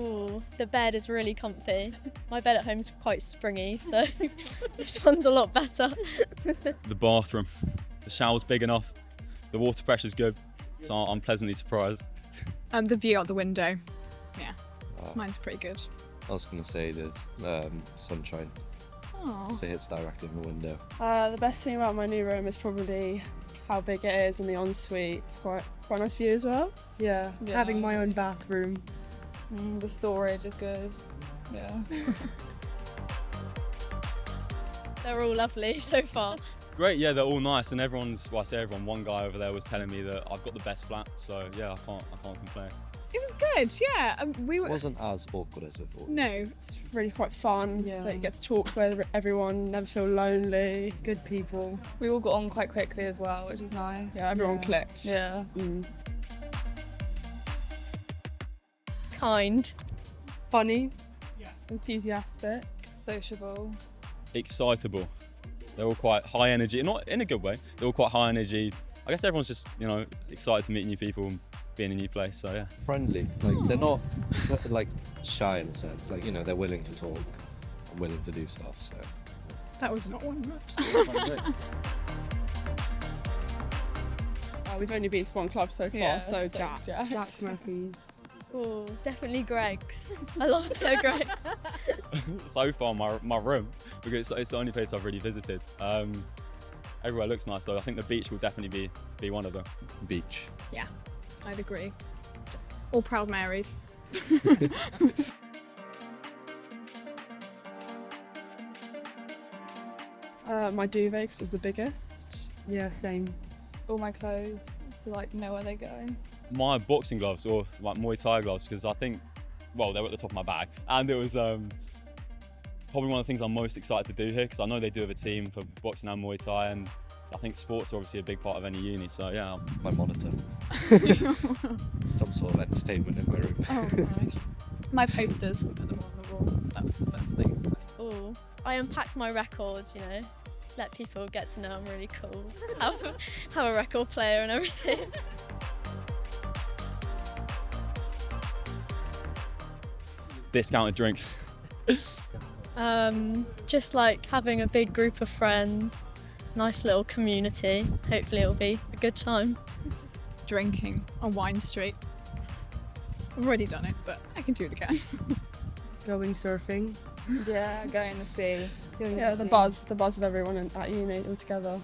Ooh, the bed is really comfy. My bed at home's quite springy, so this one's a lot better. The bathroom. The shower's big enough. The water pressure's good, so I'm pleasantly surprised. The view out the window. Yeah, mine's pretty good. I was going to say the sunshine. Oh. So it hits directly in the window. The best thing about my new room is probably how big it is and the ensuite. It's quite a nice view as well. Yeah, having my own bathroom. The storage is good. Yeah. They're all lovely so far. Great, yeah, they're all nice, and everyone's, well, I say everyone, one guy over there was telling me that I've got the best flat, so yeah, I can't complain. It was good, yeah. It wasn't as awkward as I thought. No. It's really quite fun. Yeah. That you get to talk with everyone, never feel lonely. Good people. We all got on quite quickly as well, which is nice. Yeah, everyone clicked. Yeah. Kind. Funny. Enthusiastic. Sociable. Excitable. They're all quite high energy, not in a good way, they're all quite high energy. I guess everyone's just, excited to meet new people and be in a new place, so yeah. Friendly. Like, they're not like shy in a sense. Like, they're willing to talk and willing to do stuff, so. That was not one much. We've only been to one club so far, Yeah, so Jack. Jack Murphy's. Ooh, definitely Greg's. I love their Greg's. So far, my room, because it's the only place I've really visited. Everywhere looks nice, so I think the beach will definitely be one of them. Beach. Yeah, I'd agree. All proud Marys. My duvet, because it was the biggest. Yeah, same. All my clothes, so know where they go. My boxing gloves, or like Muay Thai gloves, because I think, well, they were at the top of my bag, and it was probably one of the things I'm most excited to do here, because I know they do have a team for boxing and Muay Thai, and I think sports are obviously a big part of any uni, so yeah. My monitor. Some sort of entertainment in my room. Oh, nice. My posters, put them on the wall. That was the best thing. Ooh, I unpacked my records, let people get to know I'm really cool. Have a record player and everything. Discounted drinks. Just like having a big group of friends, nice little community. Hopefully it'll be a good time. Drinking on Wine Street. I've already done it, but I can do it again. Going surfing. Yeah, going to sea. Yeah, the buzz of everyone at uni all together.